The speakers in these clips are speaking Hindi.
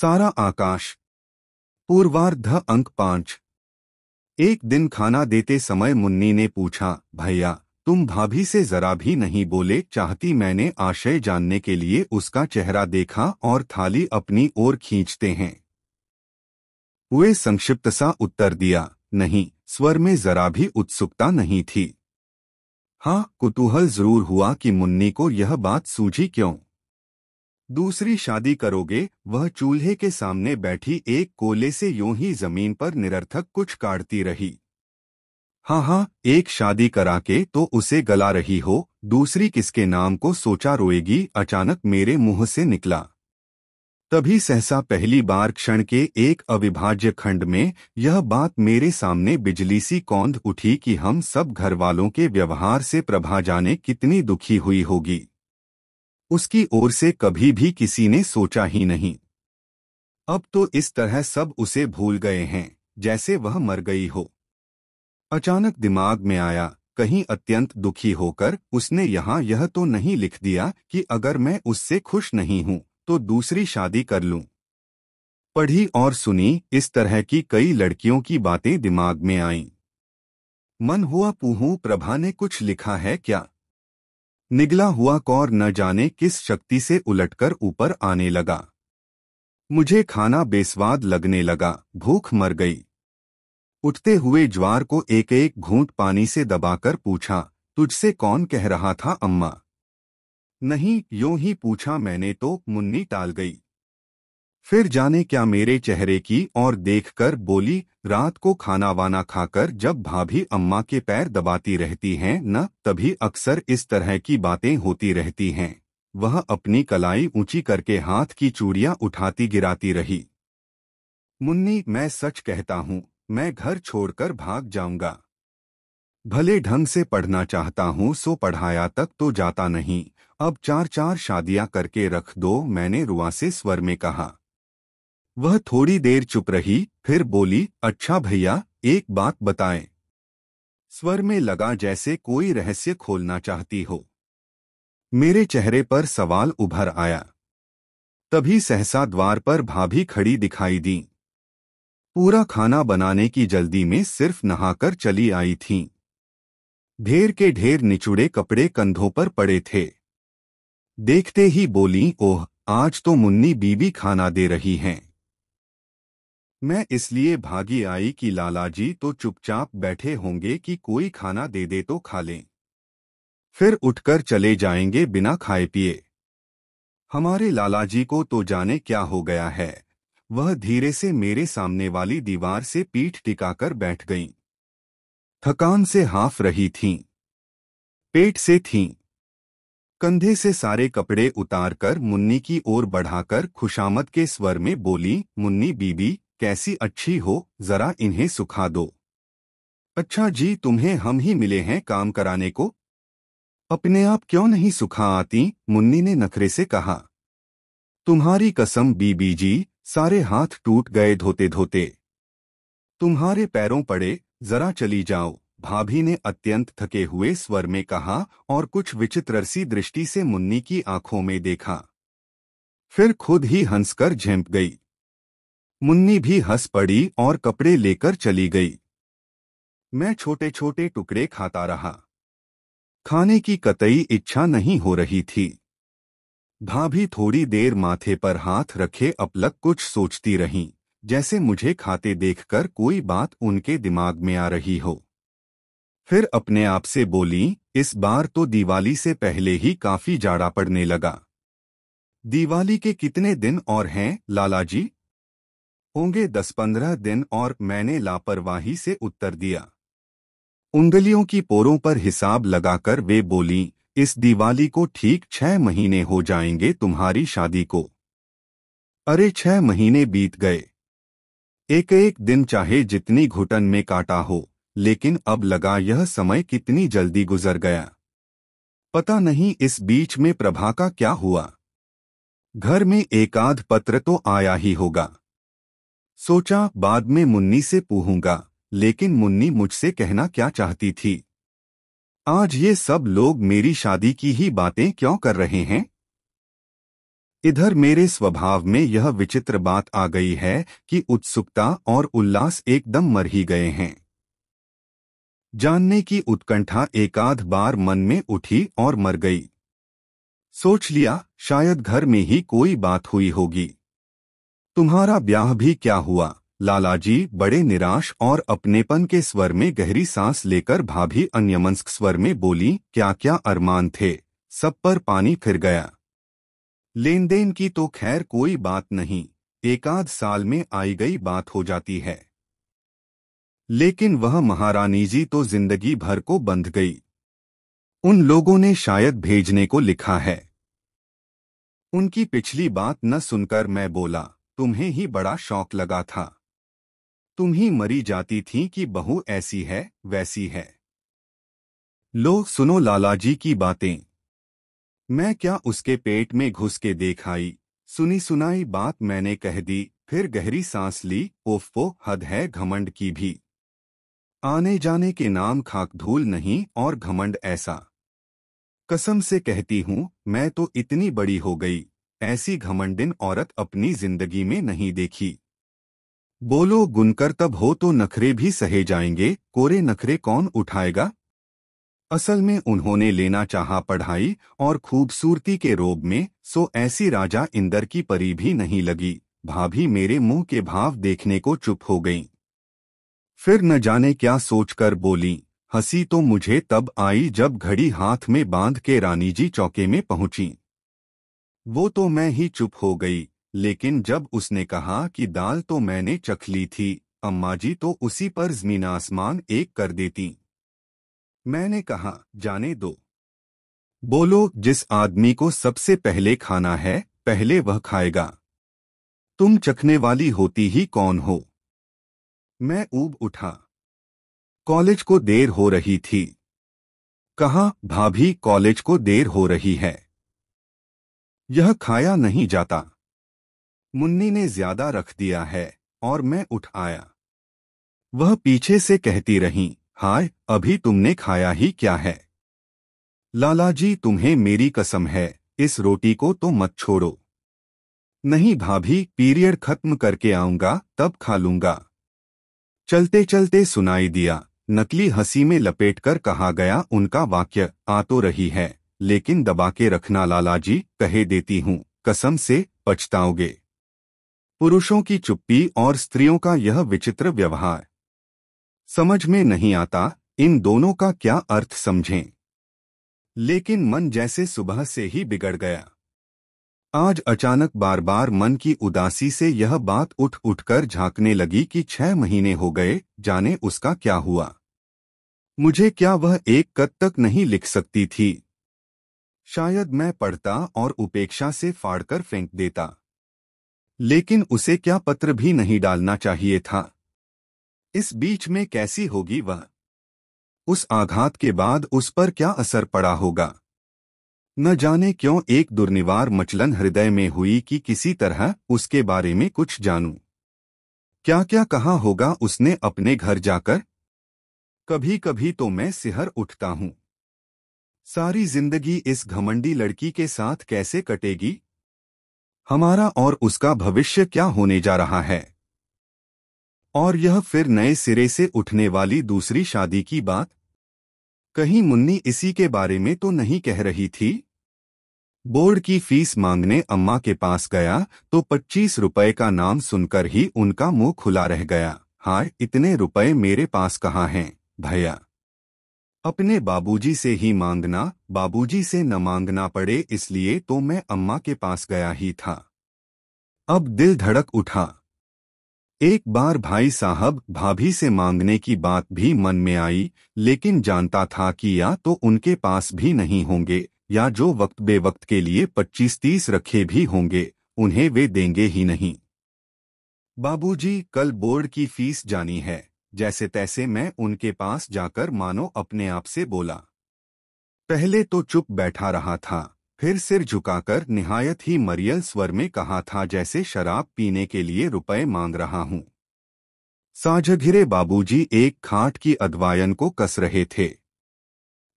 सारा आकाश। पूर्वार्ध अंक 5। एक दिन खाना देते समय मुन्नी ने पूछा, भैया तुम भाभी से जरा भी नहीं बोले चाहती। मैंने आशय जानने के लिए उसका चेहरा देखा और थाली अपनी ओर खींचते हैं हुए संक्षिप्त सा उत्तर दिया, नहीं। स्वर में जरा भी उत्सुकता नहीं थी। हाँ, कुतूहल जरूर हुआ कि मुन्नी को यह बात सूझी क्यों। दूसरी शादी करोगे? वह चूल्हे के सामने बैठी एक कोले से यूं ही जमीन पर निरर्थक कुछ काटती रही। हाँ, एक शादी करा के तो उसे गला रही हो, दूसरी किसके नाम को सोचा रोएगी। अचानक मेरे मुंह से निकला। तभी सहसा पहली बार क्षण के एक अविभाज्य खंड में यह बात मेरे सामने बिजली सी कौंध उठी कि हम सब घरवालों के व्यवहार से प्रभा जाने कितनी दुखी हुई होगी। उसकी ओर से कभी भी किसी ने सोचा ही नहीं। अब तो इस तरह सब उसे भूल गए हैं जैसे वह मर गई हो। अचानक दिमाग में आया, कहीं अत्यंत दुखी होकर उसने यहाँ यह तो नहीं लिख दिया कि अगर मैं उससे खुश नहीं हूँ तो दूसरी शादी कर लूं। पढ़ी और सुनी इस तरह की कई लड़कियों की बातें दिमाग में आईं। मन हुआ पूछूं, प्रभा ने कुछ लिखा है क्या। निगला हुआ कौर न जाने किस शक्ति से उलटकर ऊपर आने लगा। मुझे खाना बेस्वाद लगने लगा, भूख मर गई। उठते हुए ज्वार को एक एक घूंट पानी से दबाकर पूछा, तुझसे कौन कह रहा था अम्मा। नहीं, यूं ही पूछा मैंने तो। मुन्नी टाल गई। फिर जाने क्या मेरे चेहरे की ओर देखकर बोली, रात को खाना वाना खाकर जब भाभी अम्मा के पैर दबाती रहती हैं न, तभी अक्सर इस तरह की बातें होती रहती हैं। वह अपनी कलाई ऊंची करके हाथ की चूड़ियां उठाती गिराती रही। मुन्नी, मैं सच कहता हूँ, मैं घर छोड़कर भाग जाऊंगा। भले ढंग से पढ़ना चाहता हूँ सो पढ़ाया तक तो जाता नहीं। अब 4-4 शादियां करके रख दो, मैंने रुआसे स्वर में कहा। वह थोड़ी देर चुप रही, फिर बोली, अच्छा भैया एक बात बताएं। स्वर में लगा जैसे कोई रहस्य खोलना चाहती हो। मेरे चेहरे पर सवाल उभर आया। तभी सहसा द्वार पर भाभी खड़ी दिखाई दी। पूरा खाना बनाने की जल्दी में सिर्फ नहाकर चली आई थीं। ढेर के ढेर निचुड़े कपड़े कंधों पर पड़े थे। देखते ही बोली, ओह आज तो मुन्नी बीबी खाना दे रही हैं। मैं इसलिए भागी आई कि लालाजी तो चुपचाप बैठे होंगे कि कोई खाना दे दे तो खा लें, फिर उठकर चले जाएंगे बिना खाए पिए। हमारे लालाजी को तो जाने क्या हो गया है। वह धीरे से मेरे सामने वाली दीवार से पीठ टिकाकर बैठ गईं। थकान से हाफ रही थीं, पेट से थीं। कंधे से सारे कपड़े उतारकर मुन्नी की ओर बढ़ाकर खुशामद के स्वर में बोली, मुन्नी बीबी कैसी अच्छी हो, जरा इन्हें सुखा दो। अच्छा जी, तुम्हें हम ही मिले हैं काम कराने को। अपने आप क्यों नहीं सुखा आती, मुन्नी ने नखरे से कहा। तुम्हारी कसम बीबी जी, सारे हाथ टूट गए धोते धोते। तुम्हारे पैरों पड़े, जरा चली जाओ, भाभी ने अत्यंत थके हुए स्वर में कहा और कुछ विचित्र सी दृष्टि से मुन्नी की आंखों में देखा। फिर खुद ही हंसकर झेंप गई। मुन्नी भी हंस पड़ी और कपड़े लेकर चली गई। मैं छोटे छोटे टुकड़े खाता रहा। खाने की कतई इच्छा नहीं हो रही थी। भाभी थोड़ी देर माथे पर हाथ रखे अपलक कुछ सोचती रहीं, जैसे मुझे खाते देखकर कोई बात उनके दिमाग में आ रही हो। फिर अपने आप से बोली, इस बार तो दिवाली से पहले ही काफी जाड़ा पड़ने लगा। दिवाली के कितने दिन और हैं लालाजी? होंगे 10-15 दिन और, मैंने लापरवाही से उत्तर दिया। उंगलियों की पोरों पर हिसाब लगाकर वे बोली, इस दिवाली को ठीक 6 महीने हो जाएंगे तुम्हारी शादी को। अरे 6 महीने बीत गए। एक एक दिन चाहे जितनी घुटन में काटा हो, लेकिन अब लगा यह समय कितनी जल्दी गुजर गया। पता नहीं इस बीच में प्रभा का क्या हुआ। घर में एकाध पत्र तो आया ही होगा। सोचा बाद में मुन्नी से पूछूंगा, लेकिन मुन्नी मुझसे कहना क्या चाहती थी। आज ये सब लोग मेरी शादी की ही बातें क्यों कर रहे हैं। इधर मेरे स्वभाव में यह विचित्र बात आ गई है कि उत्सुकता और उल्लास एकदम मर ही गए हैं। जानने की उत्कंठा एकाध बार मन में उठी और मर गई। सोच लिया शायद घर में ही कोई बात हुई होगी। तुम्हारा ब्याह भी क्या हुआ? लालाजी बड़े निराश और अपनेपन के स्वर में गहरी सांस लेकर भाभी अन्यमनस्क स्वर में बोली, क्या क्या अरमान थे, सब पर पानी फिर गया। लेन देन की तो खैर कोई बात नहीं, एकाध साल में आई गई बात हो जाती है, लेकिन वह महारानी जी तो जिंदगी भर को बंध गई। उन लोगों ने शायद भेजने को लिखा है। उनकी पिछली बात न सुनकर मैं बोला, तुम्हें ही बड़ा शौक लगा था, तुम ही मरी जाती थी कि बहू ऐसी है वैसी है। लो सुनो लालाजी की बातें। मैं क्या उसके पेट में घुस के देख आई, सुनी सुनाई बात मैंने कह दी, फिर गहरी सांस ली। ओफ़ो, हद है घमंड की भी। आने जाने के नाम खाक धूल नहीं और घमंड ऐसा। कसम से कहती हूँ मैं तो इतनी बड़ी हो गई, ऐसी घमंडिन औरत अपनी जिंदगी में नहीं देखी। बोलो गुनकर तब हो तो नखरे भी सहे जाएंगे, कोरे नखरे कौन उठाएगा। असल में उन्होंने लेना चाहा पढ़ाई और खूबसूरती के रोब में, सो ऐसी राजा इंदर की परी भी नहीं लगी। भाभी मेरे मुंह के भाव देखने को चुप हो गईं। फिर न जाने क्या सोचकर बोली। हंसी तो मुझे तब आई जब घड़ी हाथ में बांध के रानी जी चौके में पहुंची। वो तो मैं ही चुप हो गई, लेकिन जब उसने कहा कि दाल तो मैंने चख ली थी, अम्मा जी तो उसी पर ज़मीन आसमान एक कर देती। मैंने कहा जाने दो। बोलो जिस आदमी को सबसे पहले खाना है पहले वह खाएगा। तुम चखने वाली होती ही कौन हो? मैं ऊब उठा। कॉलेज को देर हो रही थी। कहा भाभी कॉलेज को देर हो रही है, यह खाया नहीं जाता। मुन्नी ने ज्यादा रख दिया है और मैं उठ आया। वह पीछे से कहती रहीं, हाय अभी तुमने खाया ही क्या है। लालाजी तुम्हें मेरी कसम है, इस रोटी को तो मत छोड़ो। नहीं भाभी, पीरियड खत्म करके आऊंगा तब खा लूंगा। चलते चलते सुनाई दिया। नकली हंसी में लपेटकर कहा गया उनका वाक्य, आ तो रही है लेकिन दबा के रखना लालाजी, कहे देती हूँ कसम से पछताओगे। पुरुषों की चुप्पी और स्त्रियों का यह विचित्र व्यवहार समझ में नहीं आता, इन दोनों का क्या अर्थ समझें। लेकिन मन जैसे सुबह से ही बिगड़ गया। आज अचानक बार बार मन की उदासी से यह बात उठ उठकर झांकने लगी कि 6 महीने हो गए, जाने उसका क्या हुआ। मुझे क्या वह एक कद तक नहीं लिख सकती थी? शायद मैं पढ़ता और उपेक्षा से फाड़कर फेंक देता, लेकिन उसे क्या पत्र भी नहीं डालना चाहिए था। इस बीच में कैसी होगी वह? उस आघात के बाद उस पर क्या असर पड़ा होगा? न जाने क्यों एक दुर्निवार मचलन हृदय में हुई कि किसी तरह उसके बारे में कुछ जानूं। क्या क्या कहा होगा उसने अपने घर जाकर। कभी कभी तो मैं सिहर उठता हूँ। सारी जिंदगी इस घमंडी लड़की के साथ कैसे कटेगी? हमारा और उसका भविष्य क्या होने जा रहा है? और यह फिर नए सिरे से उठने वाली दूसरी शादी की बात, कहीं मुन्नी इसी के बारे में तो नहीं कह रही थी? बोर्ड की फीस मांगने अम्मा के पास गया तो 25 रुपए का नाम सुनकर ही उनका मुंह खुला रह गया। हाय, इतने रुपए मेरे पास कहाँ हैं भैया? अपने बाबूजी से ही मांगना, बाबूजी से न मांगना पड़े, इसलिए तो मैं अम्मा के पास गया ही था। अब दिल धड़क उठा। एक बार भाई साहब भाभी से मांगने की बात भी मन में आई, लेकिन जानता था कि या तो उनके पास भी नहीं होंगे या जो वक्त बेवक्त के लिए 25-30 रखे भी होंगे उन्हें वे देंगे ही नहीं। बाबूजी कल बोर्ड की फीस जानी है। जैसे तैसे मैं उनके पास जाकर मानो अपने आप से बोला। पहले तो चुप बैठा रहा था, फिर सिर झुकाकर निहायत ही मरियल स्वर में कहा था जैसे शराब पीने के लिए रुपए मांग रहा हूं। साझघिरे बाबूजी एक खाट की अधवायन को कस रहे थे।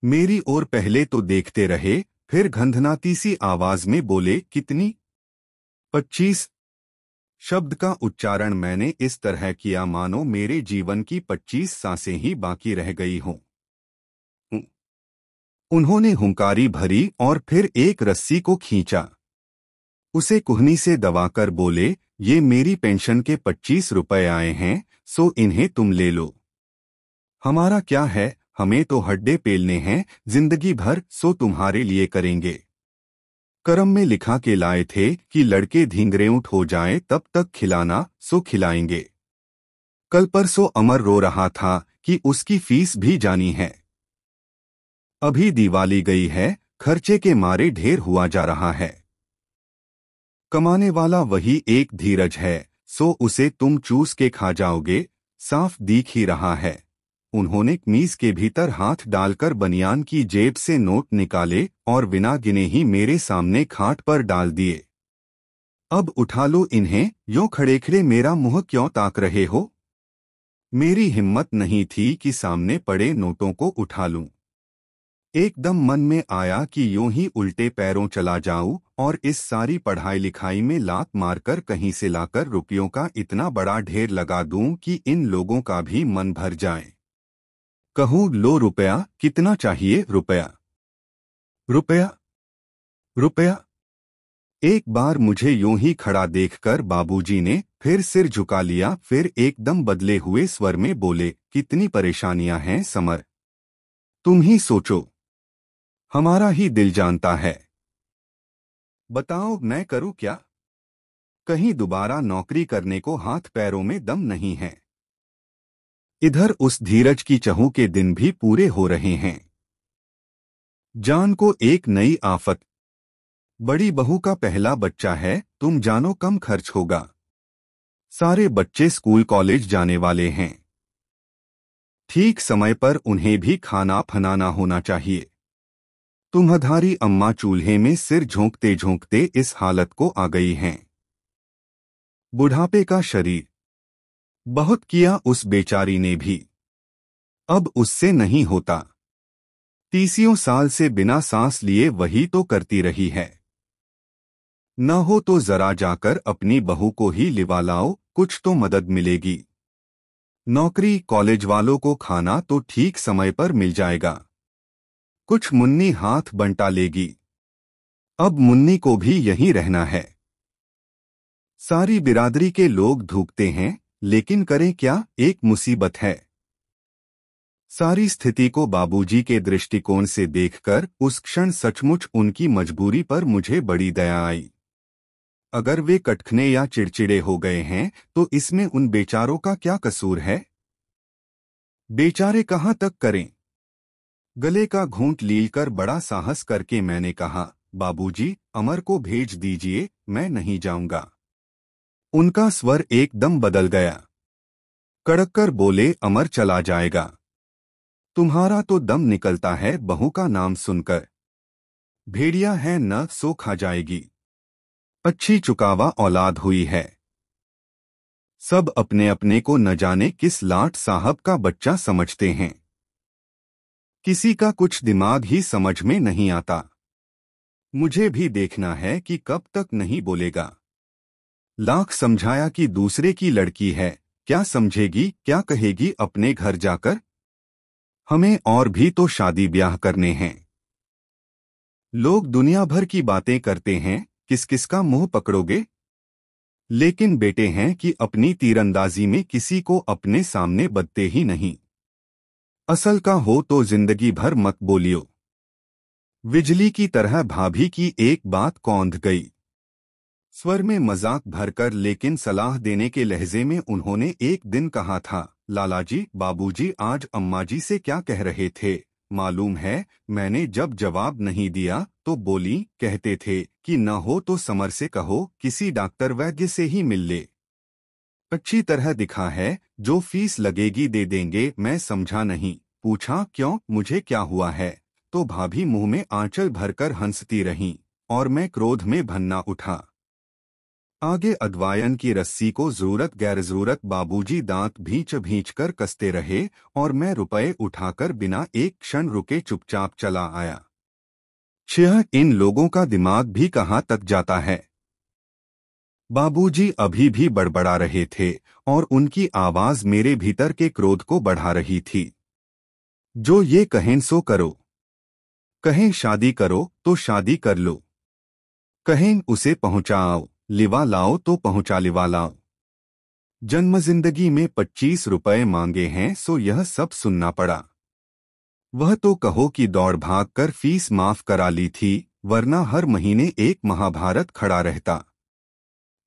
मेरी ओर पहले तो देखते रहे, फिर घंधनाती सी आवाज में बोले, कितनी? 25 शब्द का उच्चारण मैंने इस तरह किया मानो मेरे जीवन की 25 सांसें ही बाकी रह गई हों। उन्होंने हुंकारी भरी और फिर एक रस्सी को खींचा। उसे कुहनी से दबाकर बोले, ये मेरी पेंशन के 25 रुपए आए हैं, सो इन्हें तुम ले लो। हमारा क्या है, हमें तो हड्डे पेलने हैं, जिंदगी भर सो तुम्हारे लिए करेंगे। करम में लिखा के लाए थे कि लड़के धींगरेऊंठ हो जाएं तब तक खिलाना, सो खिलाएंगे। कल परसों अमर रो रहा था कि उसकी फीस भी जानी है। अभी दिवाली गई है, खर्चे के मारे ढेर हुआ जा रहा है। कमाने वाला वही एक धीरज है, सो उसे तुम चूस के खा जाओगे, साफ दिख ही रहा है। उन्होंने कमीज के भीतर हाथ डालकर बनियान की जेब से नोट निकाले और बिना गिने ही मेरे सामने खाट पर डाल दिए। अब उठा लो इन्हें, यों खड़े-खड़े मेरा मुंह क्यों ताक रहे हो? मेरी हिम्मत नहीं थी कि सामने पड़े नोटों को उठा लूं। एकदम मन में आया कि यूं ही उल्टे पैरों चला जाऊं और इस सारी पढ़ाई लिखाई में लात मारकर कहीं से लाकर रुपयों का इतना बड़ा ढेर लगा दूं कि इन लोगों का भी मन भर जाए। कहूं, लो रुपया, कितना चाहिए? रुपया, रुपया, रुपया। एक बार मुझे यूं ही खड़ा देखकर बाबूजी ने फिर सिर झुका लिया, फिर एकदम बदले हुए स्वर में बोले, कितनी परेशानियां हैं समर, तुम ही सोचो, हमारा ही दिल जानता है। बताओ मैं करूं क्या? कहीं दोबारा नौकरी करने को हाथ पैरों में दम नहीं है। इधर उस धीरज की चहू के दिन भी पूरे हो रहे हैं। जान को एक नई आफत। बड़ी बहू का पहला बच्चा है, तुम जानो कम खर्च होगा। सारे बच्चे स्कूल कॉलेज जाने वाले हैं। ठीक समय पर उन्हें भी खाना फनाना होना चाहिए। तुम्हारी अम्मा चूल्हे में सिर झोंकते झोंकते इस हालत को आ गई हैं। बुढ़ापे का शरीर। बहुत किया उस बेचारी ने भी, अब उससे नहीं होता। 30 साल से बिना सांस लिए वही तो करती रही है। न हो तो जरा जाकर अपनी बहू को ही लिवा लाओ, कुछ तो मदद मिलेगी। नौकरी कॉलेज वालों को खाना तो ठीक समय पर मिल जाएगा। कुछ मुन्नी हाथ बंटा लेगी। अब मुन्नी को भी यहीं रहना है। सारी बिरादरी के लोग धूकते हैं, लेकिन करें क्या, एक मुसीबत है। सारी स्थिति को बाबूजी के दृष्टिकोण से देखकर उस क्षण सचमुच उनकी मजबूरी पर मुझे बड़ी दया आई। अगर वे कटखने या चिड़चिड़े हो गए हैं तो इसमें उन बेचारों का क्या कसूर है? बेचारे कहाँ तक करें। गले का घूंट लीलकर बड़ा साहस करके मैंने कहा, बाबूजी अमर को भेज दीजिए, मैं नहीं जाऊंगा। उनका स्वर एकदम बदल गया। कड़क कर बोले, अमर चला जाएगा। तुम्हारा तो दम निकलता है बहू का नाम सुनकर। भेड़िया है न सो खा जाएगी। अच्छी चुकावा औलाद हुई है। सब अपने अपने को न जाने किस लाट साहब का बच्चा समझते हैं। किसी का कुछ दिमाग ही समझ में नहीं आता। मुझे भी देखना है कि कब तक नहीं बोलेगा। लाख समझाया कि दूसरे की लड़की है, क्या समझेगी, क्या कहेगी अपने घर जाकर। हमें और भी तो शादी ब्याह करने हैं। लोग दुनिया भर की बातें करते हैं, किस किस का मुंह पकड़ोगे। लेकिन बेटे हैं कि अपनी तीरंदाजी में किसी को अपने सामने बदते ही नहीं। असल का हो तो जिंदगी भर मत बोलियो। बिजली की तरह भाभी की एक बात कौंध गई। स्वर में मजाक भरकर लेकिन सलाह देने के लहजे में उन्होंने एक दिन कहा था, लालाजी बाबूजी आज अम्मा जी से क्या कह रहे थे मालूम है? मैंने जब जवाब नहीं दिया तो बोली, कहते थे कि न हो तो समर से कहो किसी डॉक्टर वैद्य से ही मिल ले। अच्छी तरह दिखा है, जो फीस लगेगी दे देंगे। मैं समझा नहीं, पूछा क्यों, मुझे क्या हुआ है? तो भाभी मुंह में आंचल भरकर हंसती रहीं और मैं क्रोध में भन्ना उठा। आगे अद्वायन की रस्सी को जरूरत गैर जरूरत बाबूजी दांत भींच भींच कर कसते रहे और मैं रुपए उठाकर बिना एक क्षण रुके चुपचाप चला आया। इन लोगों का दिमाग भी कहाँ तक जाता है। बाबूजी अभी भी बड़बड़ा रहे थे और उनकी आवाज मेरे भीतर के क्रोध को बढ़ा रही थी। जो ये कहें सो करो। कहें शादी करो तो शादी कर लो। कहें उसे पहुंचाओ लिवा लाओ तो पहुंचा लिवा लाओ। जन्म जिंदगी में 25 रुपए मांगे हैं सो यह सब सुनना पड़ा। वह तो कहो कि दौड़ भाग कर फीस माफ करा ली थी, वरना हर महीने एक महाभारत खड़ा रहता।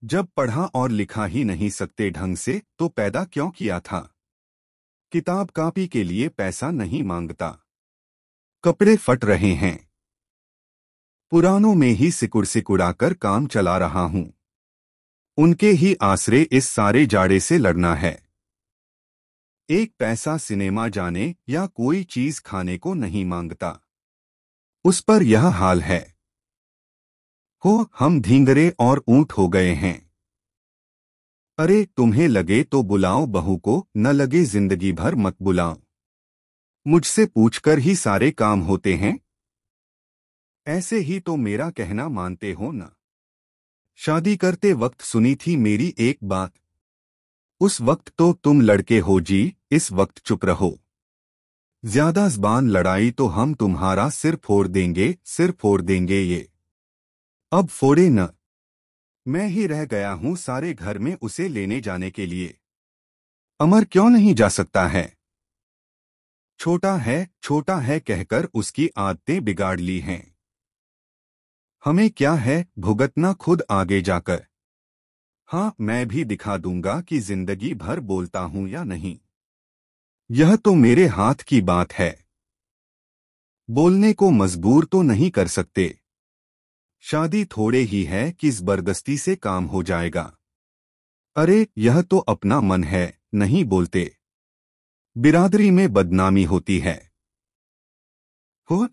जब पढ़ा और लिखा ही नहीं सकते ढंग से तो पैदा क्यों किया था। किताब कापी के लिए पैसा नहीं मांगता। कपड़े फट रहे हैं, पुरानों में ही सिकुड़ सिकुड़ाकर काम चला रहा हूं। उनके ही आसरे इस सारे जाड़े से लड़ना है। एक पैसा सिनेमा जाने या कोई चीज खाने को नहीं मांगता। उस पर यह हाल है। हो हम धींगरे और ऊंट हो गए हैं। अरे तुम्हें लगे तो बुलाओ बहू को, न लगे जिंदगी भर मत बुलाओ। मुझसे पूछकर ही सारे काम होते हैं। ऐसे ही तो मेरा कहना मानते हो न। शादी करते वक्त सुनी थी मेरी एक बात। उस वक्त तो तुम लड़के हो जी, इस वक्त चुप रहो। ज्यादा ज़बान लड़ाई तो हम तुम्हारा सिर फोड़ देंगे, सिर फोड़ देंगे ये। अब फोड़े न। मैं ही रह गया हूं सारे घर में उसे लेने जाने के लिए। अमर क्यों नहीं जा सकता है। छोटा है कहकर उसकी आदतें बिगाड़ ली हैं। हमें क्या है भुगतना खुद आगे जाकर। हाँ मैं भी दिखा दूंगा कि जिंदगी भर बोलता हूं या नहीं। यह तो मेरे हाथ की बात है। बोलने को मजबूर तो नहीं कर सकते। शादी थोड़े ही है कि जबरदस्ती से काम हो जाएगा। अरे यह तो अपना मन है, नहीं बोलते। बिरादरी में बदनामी होती है। हो